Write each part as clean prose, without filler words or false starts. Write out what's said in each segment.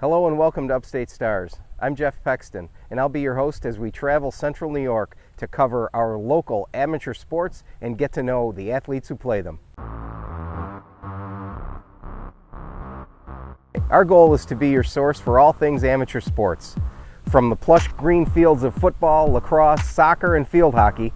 Hello and welcome to Upstate Stars. I'm Jeff Pexton, and I'll be your host as we travel Central New York to cover our local amateur sports and get to know the athletes who play them. Our goal is to be your source for all things amateur sports, from the plush green fields of football, lacrosse, soccer, and field hockey,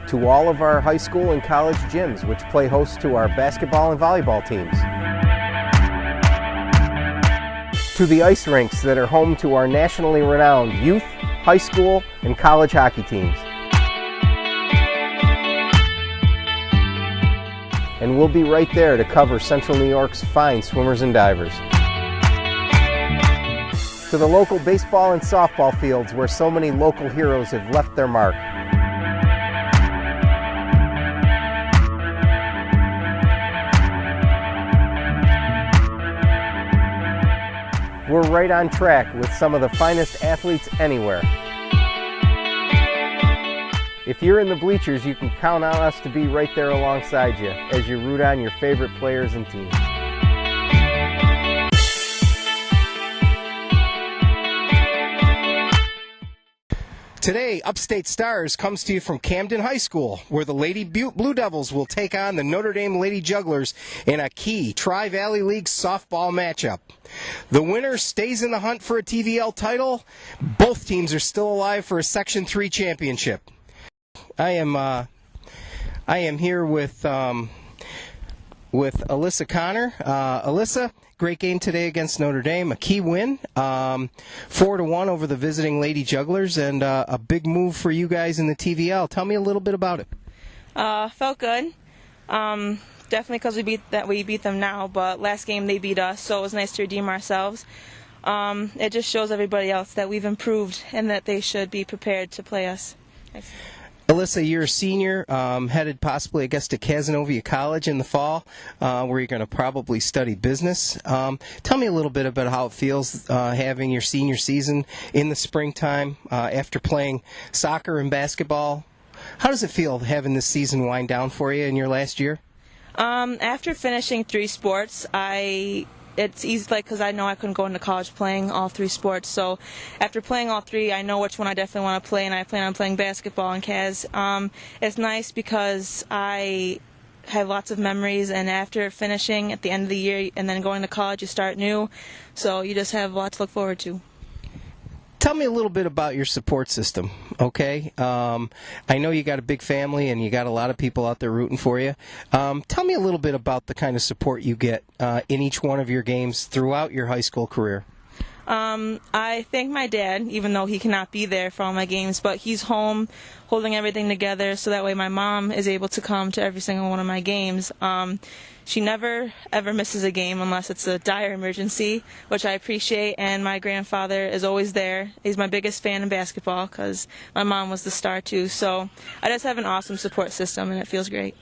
to all of our high school and college gyms, which play host to our basketball and volleyball teams, to the ice rinks that are home to our nationally renowned youth, high school, and college hockey teams. And we'll be right there to cover Central New York's fine swimmers and divers. To the local baseball and softball fields where so many local heroes have left their mark. We're right on track with some of the finest athletes anywhere. If you're in the bleachers, you can count on us to be right there alongside you as you root on your favorite players and teams. Today, Upstate Stars comes to you from Camden High School, where the Lady Blue Devils will take on the Notre Dame Lady Jugglers in a key Tri-Valley League softball matchup. The winner stays in the hunt for a TVL title. Both teams are still alive for a Section 3 championship. I am here with Alyssa Connor. Alyssa, great game today against Notre Dame, a key win, 4-1 over the visiting Lady Jugglers, and a big move for you guys in the TVL. Tell me a little bit about it. Felt good. Definitely because we beat them now, but last game they beat us, so it was nice to redeem ourselves. It just shows everybody else that we've improved and that they should be prepared to play us. Thanks. Alyssa, you're a senior, headed possibly, I guess, to Cazenovia College in the fall, where you're going to probably study business. Tell me a little bit about how it feels having your senior season in the springtime after playing soccer and basketball. How does it feel having this season wind down for you in your last year? After finishing 3 sports, it's easy, because I know I couldn't go into college playing all 3 sports. So after playing all 3, I know which one I definitely want to play, and I plan on playing basketball in Caz. It's nice because I have lots of memories, and after finishing at the end of the year and then going to college, you start new. So you just have a lot to look forward to. Tell me a little bit about your support system, okay? I know you got a big family and you got a lot of people out there rooting for you. Tell me a little bit about the kind of support you get in each one of your games throughout your high school career. I thank my dad, even though he cannot be there for all my games, but he's home holding everything together so that way my mom is able to come to every single one of my games. She never, ever misses a game unless it's a dire emergency, which I appreciate, and my grandfather is always there. He's my biggest fan in basketball because my mom was the star too. So I just have an awesome support system, and it feels great.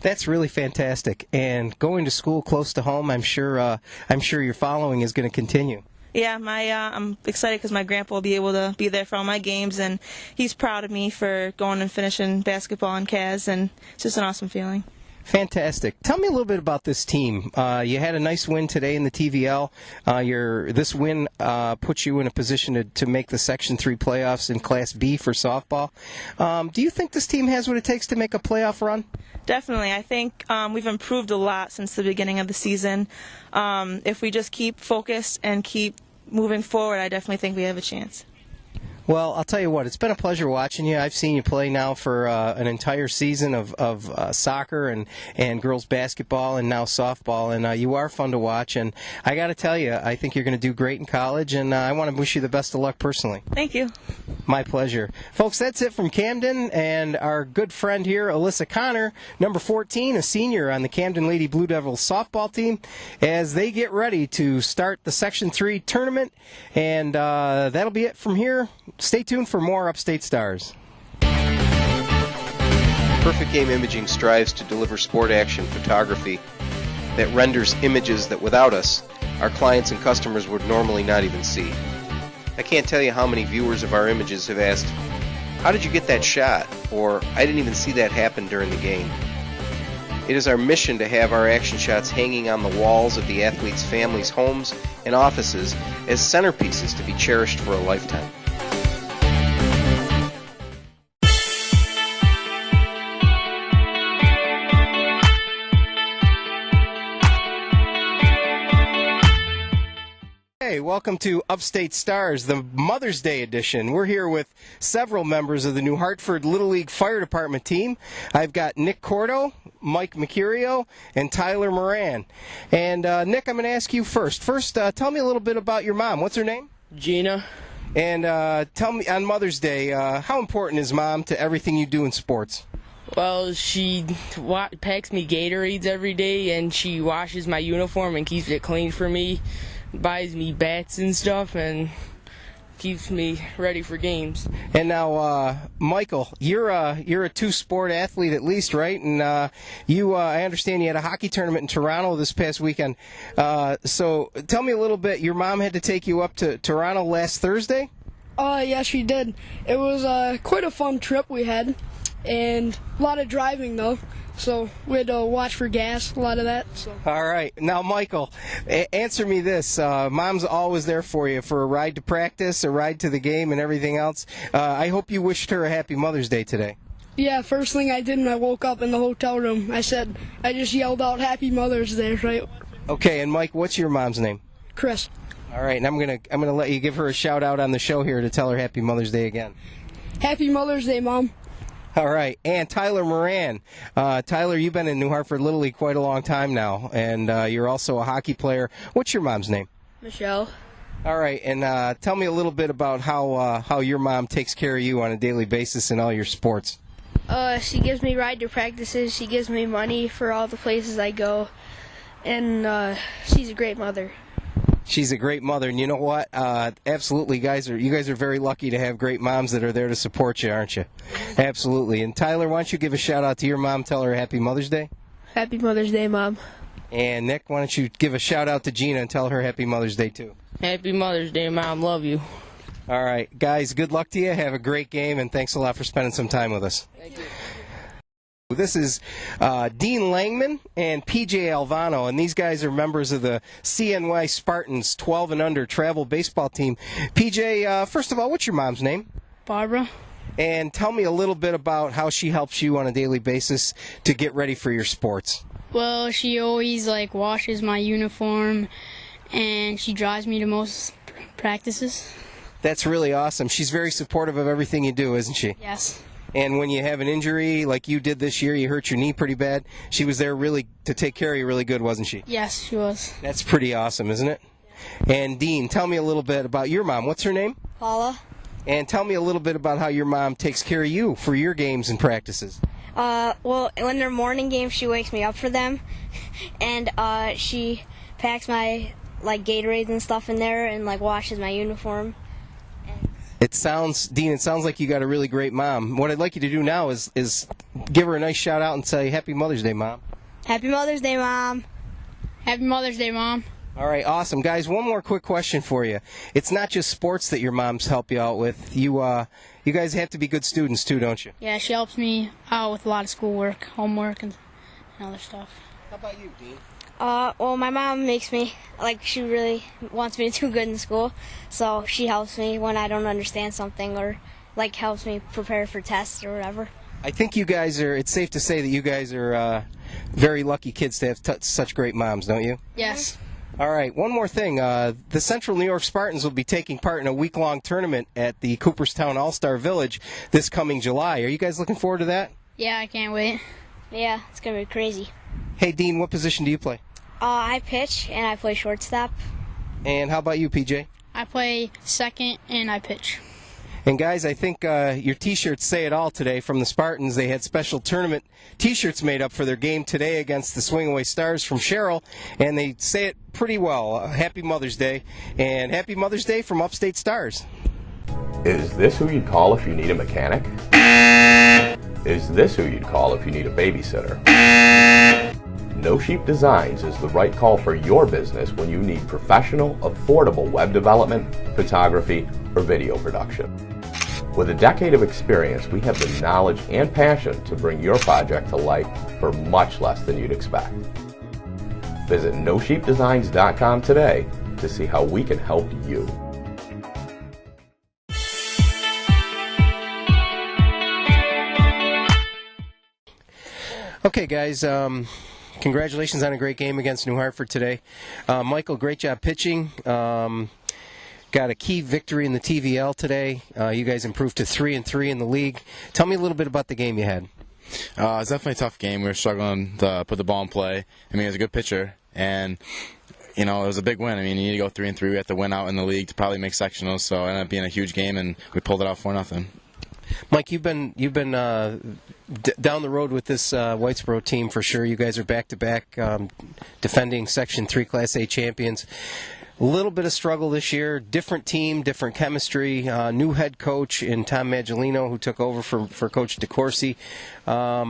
That's really fantastic. And going to school close to home, I'm sure your following is going to continue. Yeah, I'm excited because my grandpa will be able to be there for all my games, and he's proud of me for going and finishing basketball in Caz, and it's just an awesome feeling. Fantastic. Tell me a little bit about this team. You had a nice win today in the TVL. This win puts you in a position to make the Section 3 playoffs in Class B for softball. Do you think this team has what it takes to make a playoff run? Definitely. I think we've improved a lot since the beginning of the season. If we just keep focused and keep moving forward, I definitely think we have a chance. Well, I'll tell you what, it's been a pleasure watching you. I've seen you play now for an entire season of soccer and girls basketball and now softball, and you are fun to watch. And I got to tell you, I think you're going to do great in college, and I want to wish you the best of luck personally. Thank you. My pleasure. Folks, that's it from Camden, and our good friend here, Alyssa Connor, number 14, a senior on the Camden Lady Blue Devils softball team, as they get ready to start the Section 3 tournament. And that'll be it from here. Stay tuned for more Upstate Stars. Perfect Game Imaging strives to deliver sport action photography that renders images that without us, our clients and customers would normally not even see. I can't tell you how many viewers of our images have asked, How did you get that shot? Or, I didn't even see that happen during the game. It is our mission to have our action shots hanging on the walls of the athletes' families' homes and offices as centerpieces to be cherished for a lifetime. Hey, welcome to Upstate Stars, the Mother's Day edition. We're here with several members of the New Hartford Little League Fire Department team. I've got Nick Cordo, Mike Mercurio, and Tyler Moran. And Nick, I'm going to ask you first. First, tell me a little bit about your mom. What's her name? Gina. And tell me, on Mother's Day, how important is Mom to everything you do in sports? Well, she packs me Gatorades every day, and she washes my uniform and keeps it clean for me, buys me bats and stuff, and keeps me ready for games. And now, Michael, you're a two-sport athlete at least, right? And I understand you had a hockey tournament in Toronto this past weekend. So tell me a little bit. Your mom had to take you up to Toronto last Thursday? Yeah, she did. It was quite a fun trip we had, and a lot of driving though. So we had to watch for gas, a lot of that. So. All right. Now, Michael, answer me this. Mom's always there for you for a ride to practice, a ride to the game, and everything else. I hope you wished her a happy Mother's Day today. Yeah, first thing I did when I woke up in the hotel room, I just yelled out Happy Mother's Day, right? Okay, and Mike, what's your mom's name? Chris. All right, and I'm gonna let you give her a shout out on the show here to tell her Happy Mother's Day again. Happy Mother's Day, Mom. All right, and Tyler Moran. Tyler, you've been in New Hartford Little League quite a long time now, and you're also a hockey player. What's your mom's name? Michelle. All right, and tell me a little bit about how your mom takes care of you on a daily basis in all your sports. She gives me ride to practices. She gives me money for all the places I go, and she's a great mother. She's a great mother, and you know what? Absolutely, you guys are very lucky to have great moms that are there to support you, aren't you? Absolutely. And Tyler, why don't you give a shout out to your mom? Tell her Happy Mother's Day. Happy Mother's Day, Mom. And Nick, why don't you give a shout out to Gina and tell her Happy Mother's Day too? Happy Mother's Day, Mom. Love you. All right, guys. Good luck to you. Have a great game, and thanks a lot for spending some time with us. Thank you. This is Dean Langman and PJ Alvano, and these guys are members of the CNY Spartans 12 and under travel baseball team. PJ, first of all, what's your mom's name? Barbara. And tell me a little bit about how she helps you on a daily basis to get ready for your sports. Well, she always washes my uniform, and she drives me to most practices. That's really awesome. She's very supportive of everything you do, isn't she? Yes. And when you have an injury like you did this year, you hurt your knee pretty bad, she was there really to take care of you really good, wasn't she? Yes, she was. That's pretty awesome, isn't it? And Dean, tell me a little bit about your mom. What's her name? Paula. And tell me a little bit about how your mom takes care of you for your games and practices. Well, when they're morning games, she wakes me up for them, and she packs my Gatorades and stuff in there, and washes my uniform. Dean, it sounds like you got a really great mom. What I'd like you to do now is give her a nice shout out and say Happy Mother's Day, Mom. Happy Mother's Day, Mom. Happy Mother's Day, Mom. All right, awesome. Guys, one more quick question for you. It's not just sports that your moms help you out with. You guys have to be good students too, don't you? Yeah, she helps me out with a lot of schoolwork, homework, and other stuff. How about you, Dean? Well, my mom makes me, she really wants me to do good in school, so she helps me when I don't understand something or, helps me prepare for tests or whatever. I think it's safe to say that you guys are very lucky kids to have such great moms, don't you? Yes. All right, one more thing. The Central New York Spartans will be taking part in a week-long tournament at the Cooperstown All-Star Village this coming July. Are you guys looking forward to that? Yeah, I can't wait. Yeah, it's going to be crazy. Hey, Dean, what position do you play? I pitch, and I play shortstop. And how about you, PJ? I play second, and I pitch. And guys, I think your T-shirts say it all today from the Spartans. They had special tournament T-shirts made up for their game today against the Swingaway Stars from Sherrill, and they say it pretty well. Happy Mother's Day, and Happy Mother's Day from Upstate Stars. Is this who you'd call if you need a mechanic? Is this who you'd call if you need a babysitter? No Sheep Designs is the right call for your business when you need professional, affordable web development, photography, or video production. With a decade of experience, we have the knowledge and passion to bring your project to life for much less than you'd expect. Visit NoSheepDesigns.com today to see how we can help you. Okay, guys, congratulations on a great game against New Hartford today. Michael, great job pitching. Got a key victory in the TVL today. You guys improved to 3-3 in the league. Tell me a little bit about the game you had. It was definitely a tough game. We were struggling to put the ball in play. I mean, he was a good pitcher, and it was a big win. I mean, you need to go 3-3. We had to win out in the league to probably make sectionals, so it ended up being a huge game, and we pulled it out 4-0. Mike, you've been down the road with this Whitesboro team for sure. You guys are back-to-back defending Section 3 Class A champions. A little bit of struggle this year. Different team, different chemistry. New head coach in Tom Maggiolino, who took over for Coach DeCourcy. A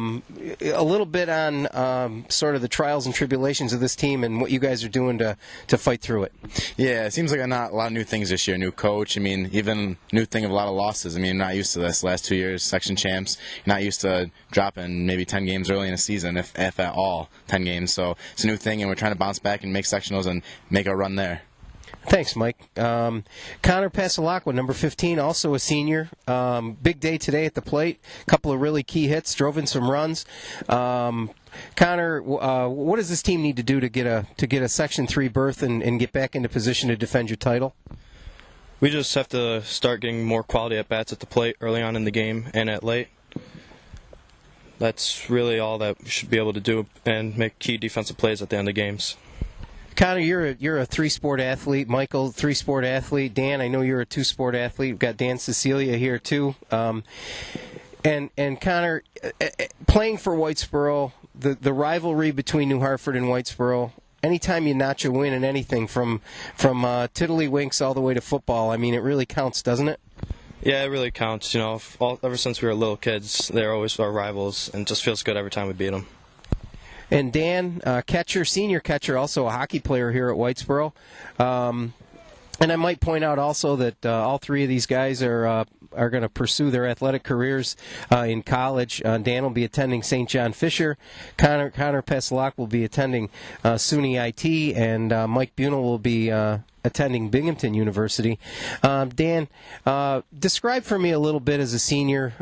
little bit on sort of the trials and tribulations of this team and what you guys are doing to fight through it. Yeah, it seems like not a lot of new things this year. New coach. I mean, even new thing of a lot of losses. I mean, not used to this. Last 2 years, section champs. Not used to dropping maybe 10 games early in a season, if at all, 10 games. So it's a new thing, and we're trying to bounce back and make sectionals and make a run there. Thanks, Mike. Connor Pasalacqua, number 15, also a senior. Big day today at the plate. A couple of really key hits, drove in some runs. Connor, what does this team need to do to get a Section 3 berth and get back into position to defend your title? We just have to start getting more quality at bats at the plate early on in the game and at late. That's really all that we should be able to do and make key defensive plays at the end of games. Connor, you're a three-sport athlete. Michael, three-sport athlete. Dan, I know you're a two-sport athlete. We've got Dan Cecilia here too. And Connor, playing for Whitesboro, the rivalry between New Hartford and Whitesboro. Anytime you notch a win in anything, from tiddlywinks all the way to football, I mean, it really counts, doesn't it? Yeah, it really counts. Ever since we were little kids, they're always our rivals, and it just feels good every time we beat them. And Dan, catcher, senior catcher, also a hockey player here at Whitesboro. And I might point out also that all three of these guys are going to pursue their athletic careers in college. Dan will be attending St. John Fisher. Connor Pasalacqua will be attending SUNY IT, and Mike Bunel will be attending Binghamton University. Dan, describe for me a little bit as a senior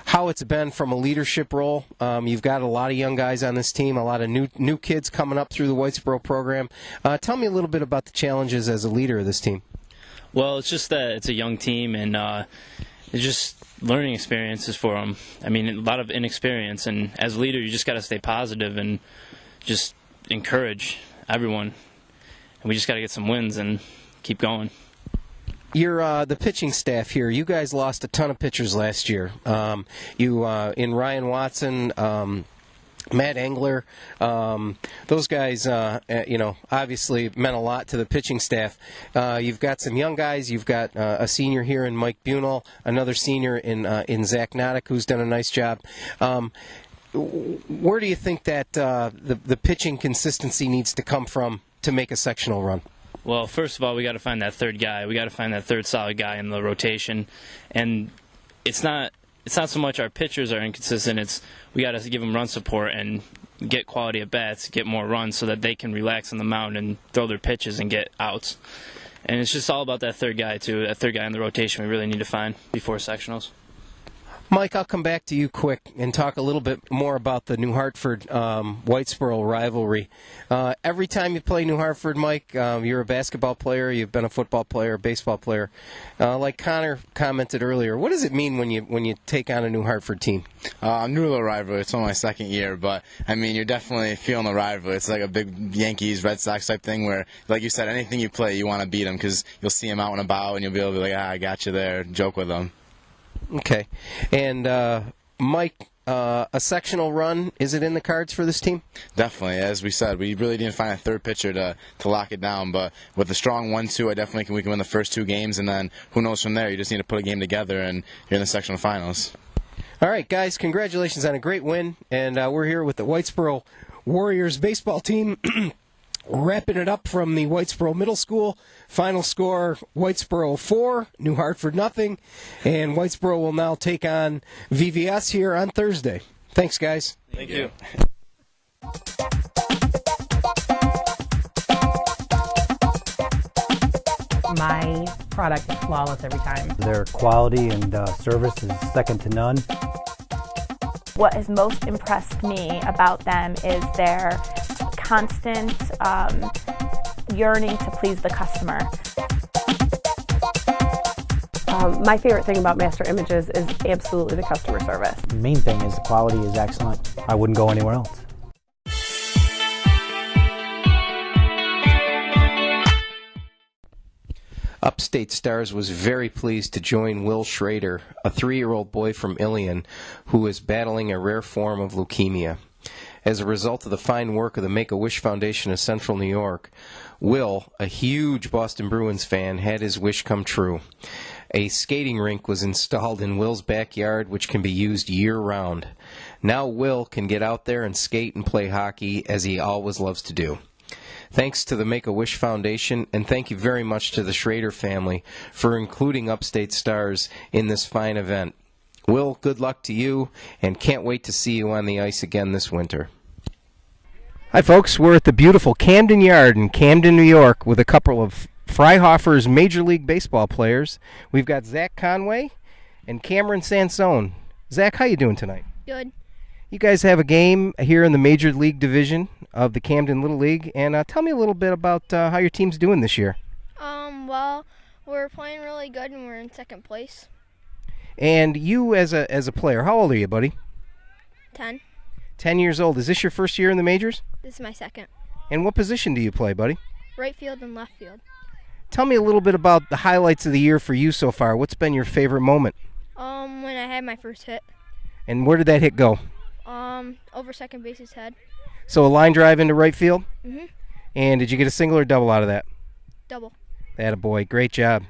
how it's been from a leadership role. You've got a lot of young guys on this team, a lot of new kids coming up through the Whitesboro program. Tell me a little bit about the challenges as a leader of this team. Well, it's just that it's a young team, and it's just learning experiences for them. I mean, a lot of inexperience, and as a leader, you just got to stay positive and just encourage everyone. And we just got to get some wins and keep going. You're the pitching staff here. You guys lost a ton of pitchers last year. In Ryan Watson, Matt Engler, those guys, obviously meant a lot to the pitching staff. You've got some young guys. You've got a senior here in Mike Bunel, another senior in Zach Noddick, who's done a nice job. Where do you think that the pitching consistency needs to come from to make a sectional run? Well, first of all, we got to find that third guy. We got to find that third solid guy in the rotation, and it's not so much our pitchers are inconsistent. It's we got to give them run support and get quality at bats, get more runs so that they can relax on the mound and throw their pitches and get outs. And it's just all about that third guy too. That third guy in the rotation we really need to find before sectionals. Mike, I'll come back to you quick and talk a little bit more about the New Hartford-Whitesboro rivalry. Every time you play New Hartford, Mike, you're a basketball player, you've been a football player, a baseball player. Like Connor commented earlier, what does it mean when you take on a New Hartford team? I'm new to the rivalry. It's only my second year, but, I mean, you're definitely feeling the rivalry. It's like a big Yankees, Red Sox type thing where, like you said, anything you play, you want to beat them because you'll see them out and about and you'll be able to be like, I got you there, joke with them. Okay. And Mike, a sectional run, is it in the cards for this team? Definitely. As we said, we really didn't find a third pitcher to lock it down, but with a strong 1-2, I definitely think we can win the first two games, and then who knows from there. You just need to put a game together, and you're in the sectional finals. All right, guys, congratulations on a great win, and we're here with the Whitesboro Warriors baseball team. Wrapping it up from the Whitesboro Middle School. Final score, Whitesboro 4, New Hartford nothing. And Whitesboro will now take on VVS here on Thursday. Thanks, guys. Thank you. My product is flawless every time. Their quality and service is second to none. What has most impressed me about them is their constant yearning to please the customer. My favorite thing about Master Images is absolutely the customer service. The main thing is the quality is excellent. I wouldn't go anywhere else. Upstate Stars was very pleased to join Will Schrader, a 3-year-old boy from Ilion who is battling a rare form of leukemia. As a result of the fine work of the Make-A-Wish Foundation of Central New York, Will, a huge Boston Bruins fan, had his wish come true. A skating rink was installed in Will's backyard, which can be used year-round. Now Will can get out there and skate and play hockey, as he always loves to do. Thanks to the Make-A-Wish Foundation, and thank you very much to the Schrader family for including Upstate Stars in this fine event. Will, good luck to you, and can't wait to see you on the ice again this winter. Hi, folks. We're at the beautiful Camden Yard in Camden, New York, with a couple of Freihofer's Major League Baseball players. We've got Zach Conway and Cameron Sansone. Zach, how you doing tonight? Good. You guys have a game here in the Major League Division of the Camden Little League, and tell me a little bit about how your team's doing this year. Well, we're playing really good, and we're in second place. And you, as a player, how old are you, buddy? 10. 10 years old. Is this your first year in the majors? This is my second. And what position do you play, buddy? Right field and left field. Tell me a little bit about the highlights of the year for you so far. What's been your favorite moment? When I had my first hit. And where did that hit go? Over second base's head. So a line drive into right field? Mm-hmm. And did you get a single or double out of that? Double. Attaboy. Great job.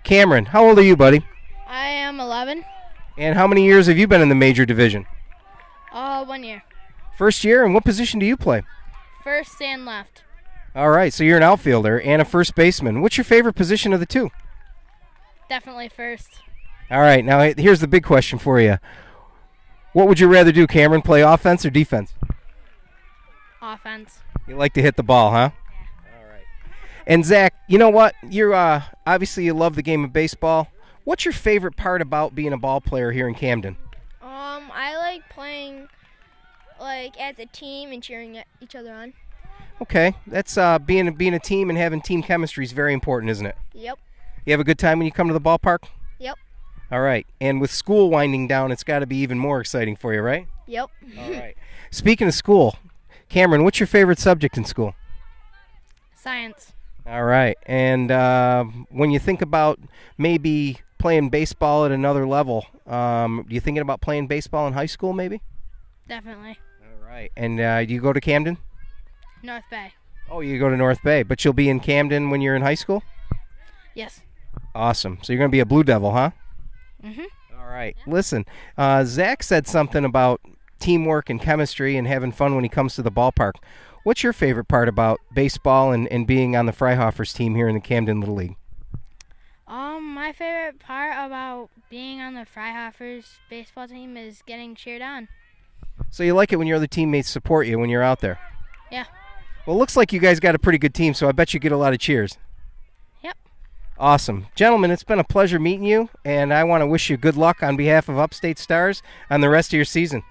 Cameron, how old are you, buddy? I am 11. And how many years have you been in the major division? 1 year. First year, and what position do you play? First and left. All right, so you're an outfielder and a first baseman. What's your favorite position of the two? Definitely first. All right, now here's the big question for you. What would you rather do, Cameron, play offense or defense? Offense. You like to hit the ball, huh? Yeah. All right. And Zach, you know what? You're obviously you love the game of baseball. What's your favorite part about being a ball player here in Camden? I like playing as a team and cheering each other on. Okay, that's being a team and having team chemistry is very important, isn't it? Yep. You have a good time when you come to the ballpark? Yep. All right, and with school winding down, it's got to be even more exciting for you, right? Yep. All right. Speaking of school, Cameron, what's your favorite subject in school? Science. All right, and when you think about maybe playing baseball at another level, you thinking about playing baseball in high school maybe? Definitely. All right, and do you go to Camden? North Bay. Oh, you go to North Bay, but you'll be in Camden when you're in high school? Yes. Awesome. So you're going to be a Blue Devil, huh? Mm-hmm. All right. Yeah. Listen, Zach said something about teamwork and chemistry and having fun when he comes to the ballpark. What's your favorite part about baseball and being on the Freihofer's team here in the Camden Little League? My favorite part about being on the Freihofer's baseball team is getting cheered on. So you like it when your other teammates support you when you're out there? Yeah. Well, it looks like you guys got a pretty good team, so I bet you get a lot of cheers. Yep. Awesome. Gentlemen, it's been a pleasure meeting you, and I want to wish you good luck on behalf of Upstate Stars on the rest of your season.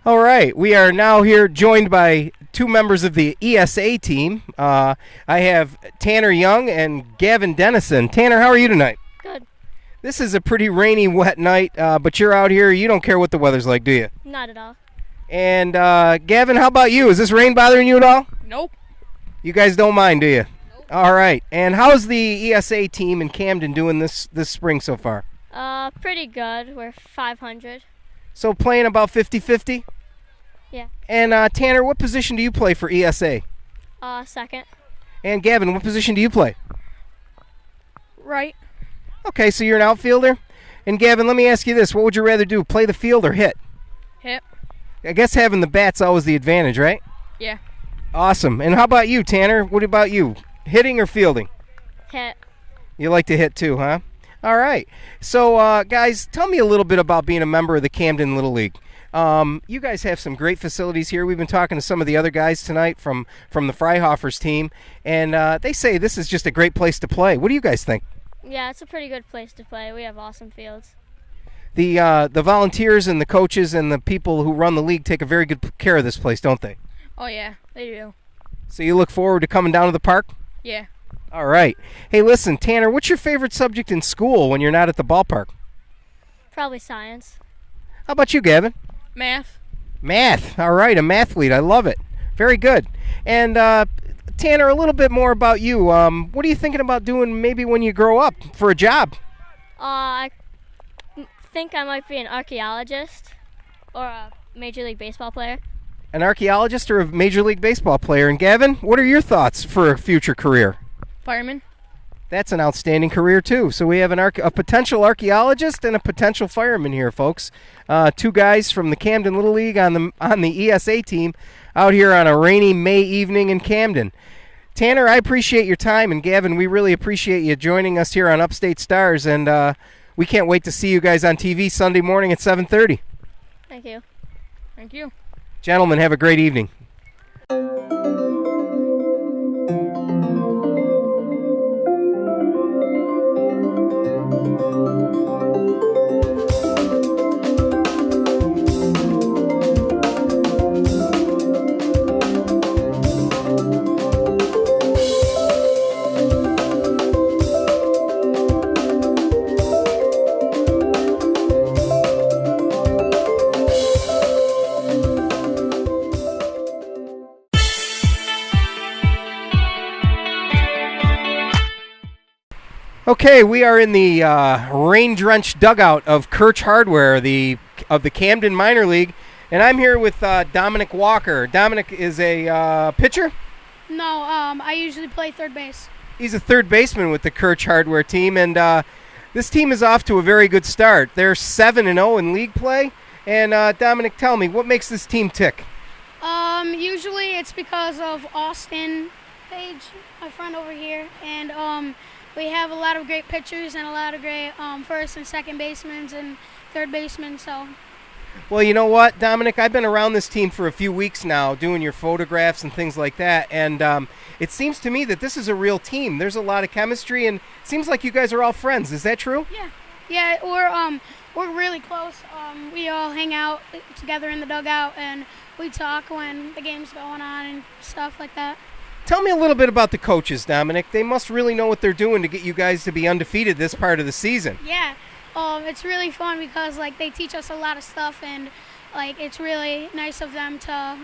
All right, we are now here joined by two members of the ESA team. I have Tanner Young and Gavin Dennison. Tanner, how are you tonight? Good. This is a pretty rainy, wet night, but you're out here. You don't care what the weather's like, do you? Not at all. And Gavin, how about you? Is this rain bothering you at all? Nope. You guys don't mind, do you? Nope. All right. And how's the ESA team in Camden doing this spring so far? Pretty good. We're 500. So playing about 50-50? Yeah. And Tanner, what position do you play for ESA? Second. And Gavin, what position do you play? Right. Okay, so you're an outfielder. And Gavin, let me ask you this. What would you rather do, play the field or hit? Hit. I guess having the bat's always the advantage, right? Yeah. Awesome. And how about you, Tanner? What about you? Hitting or fielding? Hit. You like to hit too, huh? All right. So, guys, tell me a little bit about being a member of the Camden Little League. You guys have some great facilities here. We've been talking to some of the other guys tonight from the Freihofers team, and they say this is just a great place to play. What do you guys think? Yeah, it's a pretty good place to play. We have awesome fields. The volunteers and the coaches and the people who run the league take a very good care of this place, don't they? Oh, yeah, they do. So you look forward to coming down to the park? Yeah. All right. Hey, listen, Tanner, what's your favorite subject in school when you're not at the ballpark? Probably science. How about you, Gavin? Math. Math. All right, a mathlete. I love it. Very good. And Tanner, a little bit more about you. What are you thinking about doing maybe when you grow up for a job? I think I might be an archaeologist or a Major League Baseball player. An archaeologist or a Major League Baseball player? And Gavin, what are your thoughts for a future career? Fireman. That's an outstanding career, too. So we have a potential archaeologist and a potential fireman here, folks. Two guys from the Camden Little League on the ESA team out here on a rainy May evening in Camden. Tanner, I appreciate your time, and Gavin, we really appreciate you joining us here on Upstate Stars, and we can't wait to see you guys on TV Sunday morning at 7:30. Thank you. Thank you. Gentlemen, have a great evening. Okay, we are in the rain-drenched dugout of Kirch Hardware, of the Camden Minor League, and I'm here with Dominic Walker. Dominic is a pitcher? No, I usually play third base. He's a third baseman with the Kirch Hardware team, and this team is off to a very good start. They're 7-0 in league play, and Dominic, tell me, what makes this team tick? Usually it's because of Austin Page, my friend over here, and we have a lot of great pitchers and a lot of great first and second basemen and third basemen. So, well, you know what, Dominic? I've been around this team for a few weeks now, doing your photographs and things like that, and it seems to me that this is a real team. There's a lot of chemistry, and it seems like you guys are all friends. Is that true? Yeah, we're really close. We all hang out together in the dugout, and we talk when the game's going on and stuff like that. Tell me a little bit about the coaches, Dominic. They must really know what they're doing to get you guys to be undefeated this part of the season. Yeah, it's really fun because they teach us a lot of stuff, and it's really nice of them to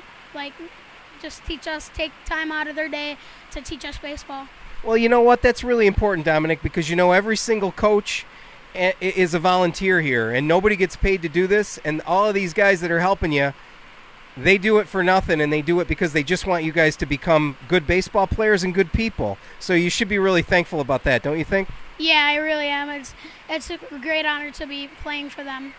just teach us, take time out of their day to teach us baseball. Well, you know what? That's really important, Dominic, because every single coach is a volunteer here, and nobody gets paid to do this, and all of these guys that are helping you, they do it for nothing, and they do it because they just want you guys to become good baseball players and good people. So you should be really thankful about that, don't you think? Yeah, I really am. It's a great honor to be playing for them.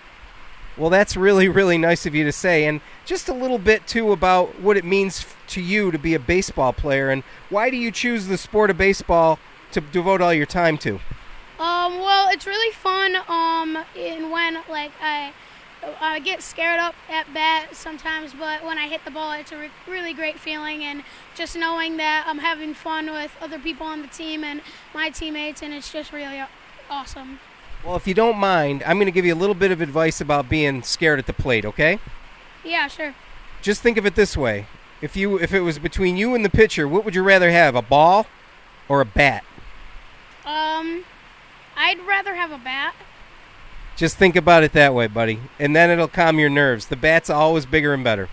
Well, that's really, really nice of you to say. And just a little bit, too, about what it means to you to be a baseball player, and why do you choose the sport of baseball to devote all your time to? Well, it's really fun, and when, I get scared up at bat sometimes, but when I hit the ball, it's a really great feeling, and just knowing that I'm having fun with other people on the team and my teammates, and it's just really awesome. Well, if you don't mind, I'm going to give you a little bit of advice about being scared at the plate, okay? Yeah, sure. Just think of it this way. If it was between you and the pitcher, what would you rather have, a ball or a bat? I'd rather have a bat. Just think about it that way, buddy, and then it'll calm your nerves. The bat's always bigger and better.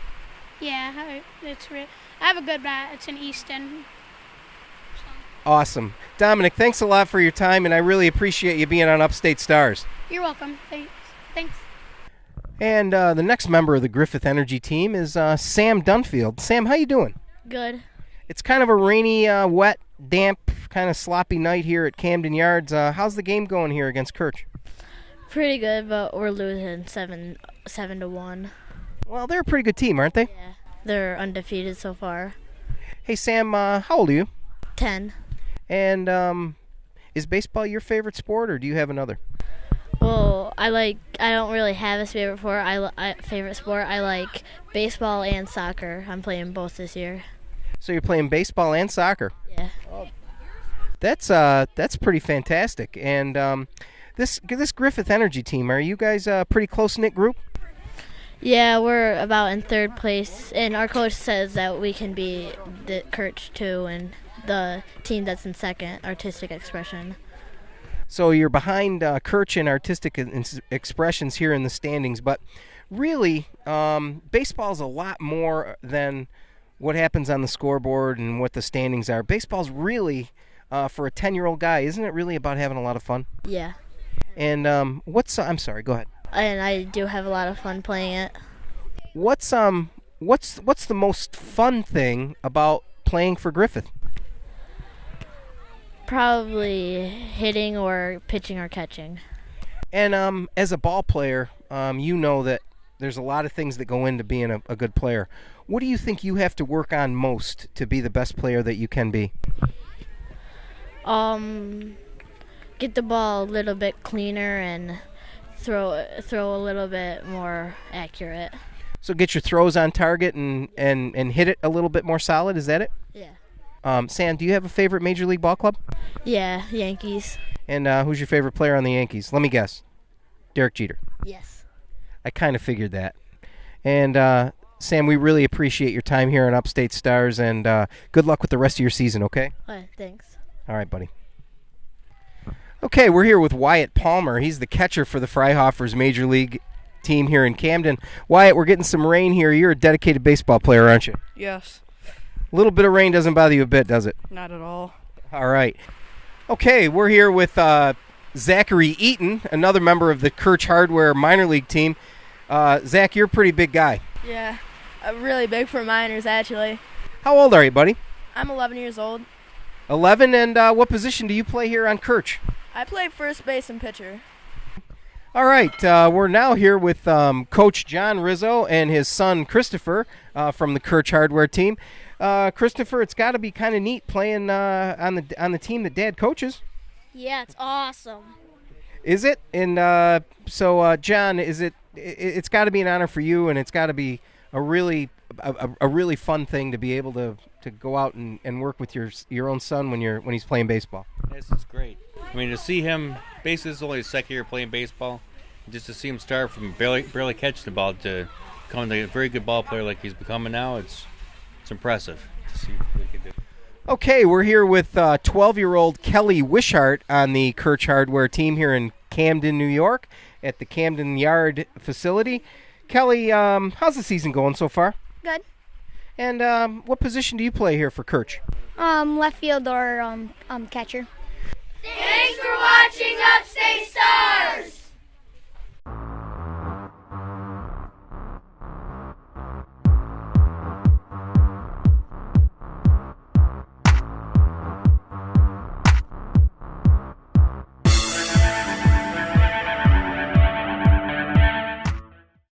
Yeah, I have a good bat. It's an Easton. Awesome. Dominic, thanks a lot for your time, and I really appreciate you being on Upstate Stars. You're welcome. Thanks. And the next member of the Griffith Energy team is Sam Dunfield. Sam, how you doing? Good. It's kind of a rainy, wet, damp, kind of sloppy night here at Camden Yards. How's the game going here against Kirch? Pretty good, but we're losing 7-1. Well, they're a pretty good team, aren't they? Yeah, they're undefeated so far. Hey, Sam, how old are you? 10. And is baseball your favorite sport, or do you have another? Well, I don't really have a favorite sport. I like baseball and soccer. I'm playing both this year. So you're playing baseball and soccer. Yeah. That's pretty fantastic. And this Griffith Energy team, are you guys a pretty close-knit group? Yeah, we're about in third place, and our coach says that we can be the Kirch too, and the team that's in second, Artistic Expression. So you're behind Kirch and Artistic Expressions here in the standings, but really, baseball's a lot more than what happens on the scoreboard and what the standings are. Baseball's really, for a 10-year-old guy, isn't it really about having a lot of fun? Yeah. And I'm sorry, go ahead. And I do have a lot of fun playing it. What's the most fun thing about playing for Griffith? Probably hitting or pitching or catching. And as a ball player, you know that there's a lot of things that go into being a good player. What do you think you have to work on most to be the best player that you can be? Get the ball a little bit cleaner and throw a little bit more accurate. So get your throws on target and hit it a little bit more solid, is that it? Yeah. Sam, do you have a favorite Major League ball club? Yeah, Yankees. And who's your favorite player on the Yankees? Let me guess. Derek Jeter. Yes. I kind of figured that. And Sam, we really appreciate your time here on Upstate Stars, and good luck with the rest of your season, okay? All right, thanks. All right, buddy. Okay, we're here with Wyatt Palmer. He's the catcher for the Freihofer's Major League team here in Camden. Wyatt, we're getting some rain here. You're a dedicated baseball player, aren't you? Yes. A little bit of rain doesn't bother you a bit, does it? Not at all. All right. Okay, we're here with Zachary Eaton, another member of the Kirch Hardware minor league team. Zach, you're a pretty big guy. Yeah, really big for minors, actually. How old are you, buddy? I'm 11 years old. 11, and what position do you play here on Kirch? I play first base and pitcher. All right, we're now here with Coach John Rizzo and his son Christopher from the Kirch Hardware team. Christopher, it's got to be kind of neat playing on the team that Dad coaches. Yeah, it's awesome. Is it? And so, John, it's got to be an honor for you, and it's got to be a really fun thing to be able to go out and work with your own son when he's playing baseball. This is great. I mean, to see him, basically this is only his second year playing baseball, just to see him start from barely catching the ball to becoming a very good ball player like he's becoming now, it's impressive to see what he can do. Okay, we're here with 12-year-old Kelly Wishart on the Kirch Hardware team here in Camden, New York, at the Camden Yard facility. Kelly, how's the season going so far? Good. And what position do you play here for Kirch? Left field or catcher. Thanks for watching Upstate Stars!